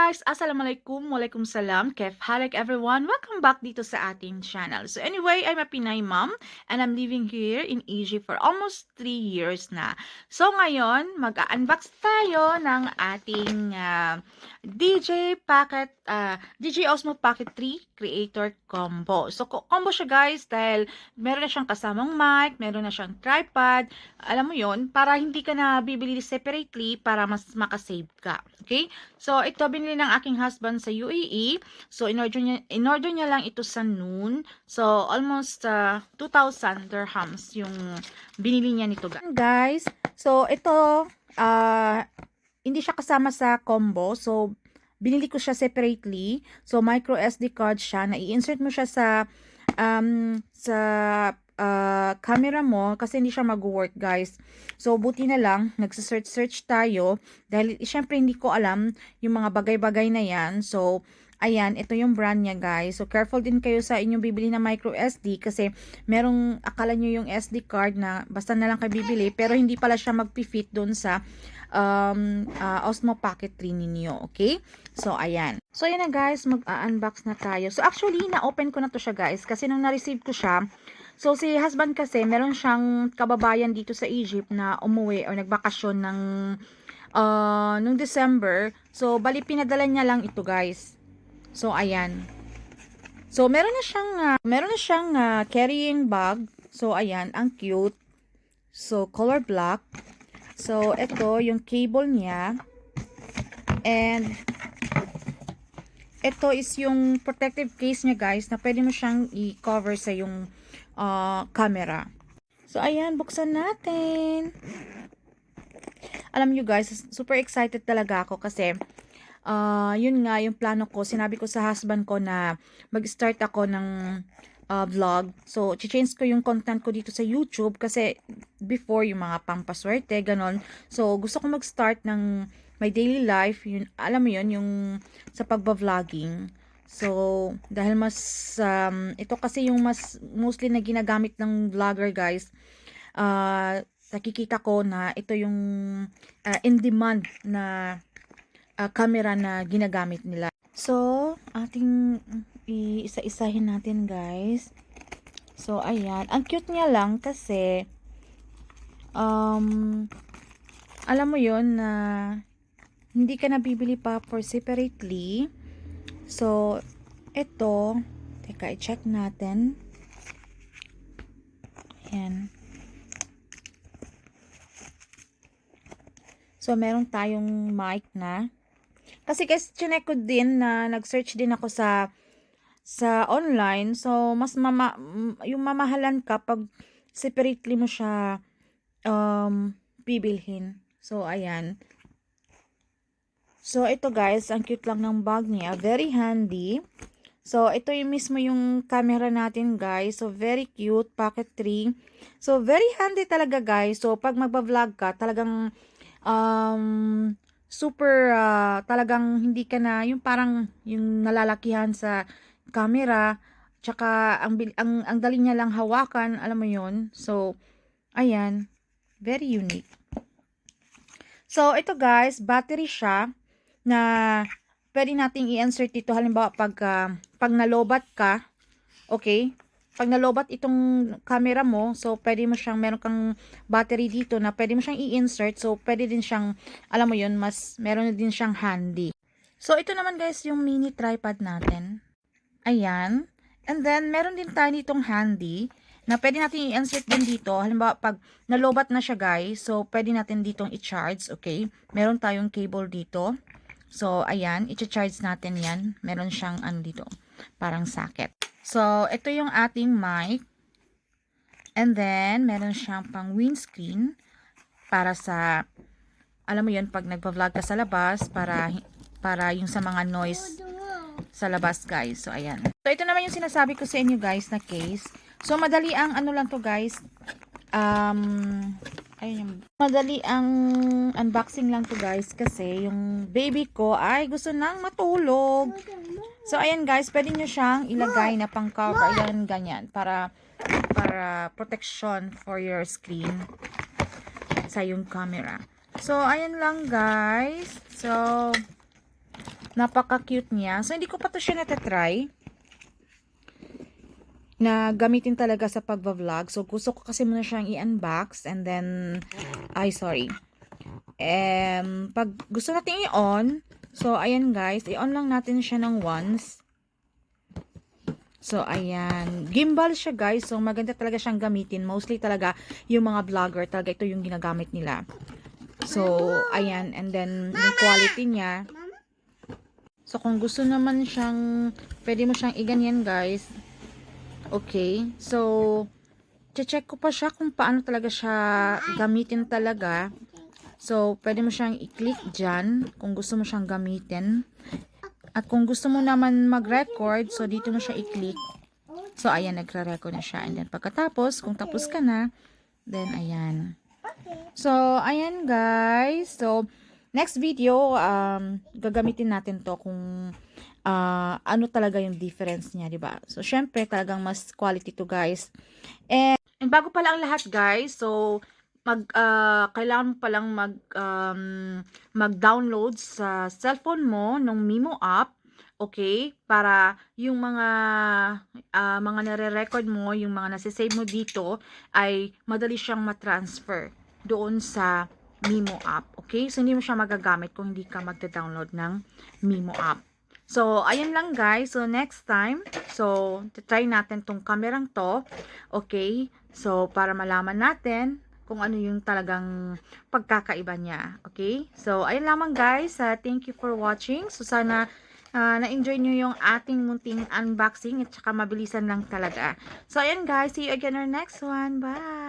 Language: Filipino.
guys! Assalamualaikum, Waalaikumsalam, Kef Halek everyone! Welcome back dito sa ating channel. So anyway, I'm a Pinay mom and I'm living here in Egypt for almost 3 years na. So ngayon, mag-unbox tayo ng ating DJ Osmo Pocket 3 Creator Combo. So combo siya guys dahil meron na siyang kasamang mic, meron na siyang tripod. Alam mo yon, para hindi ka na bibili separately para mas makasave ka. Okay? So, ito binili ng aking husband sa UAE. So, in-order niya lang ito sa noon. So, almost 2,000 dirhams yung binili niya nito. Guys, so ito, hindi siya kasama sa combo. So, binili ko siya separately. So, micro SD card siya. Na-i-insert mo siya sa camera mo kasi hindi siya mag-work guys. So buti na lang nagse-search tayo dahil syempre hindi ko alam yung mga bagay-bagay na yan. So ayan, ito yung brand niya guys. So careful din kayo sa inyong bibili na micro SD kasi merong akala nyo yung SD card na basta na lang kayo bibili pero hindi pala siya mag-fit doon sa Osmo Pocket 3 ninyo. Okay? So ayan. So ayan na guys, mag-unbox na tayo. So actually na-open ko na to siya guys kasi nung na-receive ko siya. So, si husband kasi, meron siyang kababayan dito sa Egypt na umuwi or nagbakasyon nung December. So, bali pinadala niya lang ito, guys. So, ayan. So, meron na siyang carrying bag. So, ayan, ang cute. So, color black. So, ito yung cable niya. And, ito is yung protective case niya, guys, na pwede mo siyang i-cover sa yung camera. So, ayan, buksan natin. Alam nyo guys, super excited talaga ako kasi yun nga yung plano ko. Sinabi ko sa husband ko na mag-start ako ng vlog. So, change ko yung content ko dito sa YouTube kasi before yung mga pampaswerte, ganon. So, gusto ko mag-start ng my daily life. Yun, alam mo yun, yung sa pagba-vlogging. So, dahil mas, ito kasi yung mas mostly na ginagamit ng vlogger guys, nakikita ko na ito yung in demand na camera na ginagamit nila. So, ating isa-isahin natin guys. So, ayan. Ang cute niya lang kasi, alam mo yon na hindi ka nabibili pa for separately. So, ito, teka, i-check natin. Ayan. So, meron tayong mic na. Kasi guys, chinek ko din na nag-search din ako sa online. So, mas yung mamahalan ka pag separately mo siya bibilhin. So, ayan. So, ito guys, ang cute lang ng bag niya. Very handy. So, ito yung mismo yung camera natin guys. So, very cute. Pocket 3. So, very handy talaga guys. So, pag magba-vlog ka, talagang super, talagang hindi ka na, yung parang yung nalalakihan sa camera. Tsaka, ang dali niya lang hawakan. Alam mo yun. So, ayan. Very unique. So, ito guys, battery siya na pwede nating i-insert dito halimbawa pag nalobat ka, okay, pag nalobat itong camera mo, so pwede mo siyang, meron kang battery dito na pwede mo siyang i-insert, so pwede din siyang, alam mo yun, mas meron din siyang handy. So ito naman guys yung mini tripod natin, ayan, and then meron din tayo ditong handy na pwede natin i-insert din dito. Halimbawa, pag nalobat na siya guys, so pwede natin ditong i-charge, okay? Meron tayong cable dito. So, ayan, i-charge natin yan. Meron siyang ano dito, parang socket. So, ito yung ating mic. And then, meron siyang pang windscreen para sa, alam mo yun, pag nagpa-vlog ka sa labas, para yung sa mga noise sa labas, guys. So, ayan. So, ito naman yung sinasabi ko sa inyo, guys, na case. So, madali ang ano lang to, guys. Ayun, madali ang unboxing lang to guys kasi yung baby ko ay gusto nang matulog. So ayan guys, pwede nyo siyang ilagay na pang cover, ayan ganyan, para protection for your screen sa yung camera. So ayan lang guys. So Napaka-cute niya. So, hindi ko pa to siya natatry na gamitin talaga sa pagva-vlog. So, gusto ko kasi muna siyang i-unbox and then, pag gusto natin i-on, so, ayan guys, i-on lang natin siya ng once. So, ayan. Gimbal siya guys. So, maganda talaga siyang gamitin. Mostly talaga yung mga vlogger, talaga ito yung ginagamit nila. So, ayan. And then, yung quality niya. So, kung gusto naman siyang, pwede mo siyang iganyan guys. Okay. So, check ko pa siya kung paano talaga siya gamitin talaga. So, pwede mo siyang i-click dyan kung gusto mo siyang gamitin. At kung gusto mo naman mag-record, so dito mo siya i-click. So, ayan, nagre-record na siya. And then, pagkatapos, kung tapos ka na, then, ayan. So, ayan guys. So, next video, gagamitin natin to kung ano talaga yung difference niya, diba? So, syempre, talagang mas quality to guys. And bago pala ang lahat guys, so, kailangan mo palang mag-download sa cellphone mo ng Mimo app, okay? Para yung mga nare-record mo, yung mga nasa-save mo dito, ay madali siyang matransfer doon sa Mimo app, okay? So, hindi mo siya magagamit kung hindi ka magda-download ng Mimo app. So, ayan lang guys. So, next time, so, try natin tong kamerang to, okay? So, para malaman natin kung ano yung talagang pagkakaiba niya. Okay? So, ayun lamang guys. Thank you for watching. So, sana na-enjoy nyo yung ating munting unboxing at saka mabilisan lang talaga. So, ayun guys. See you again in our next one. Bye!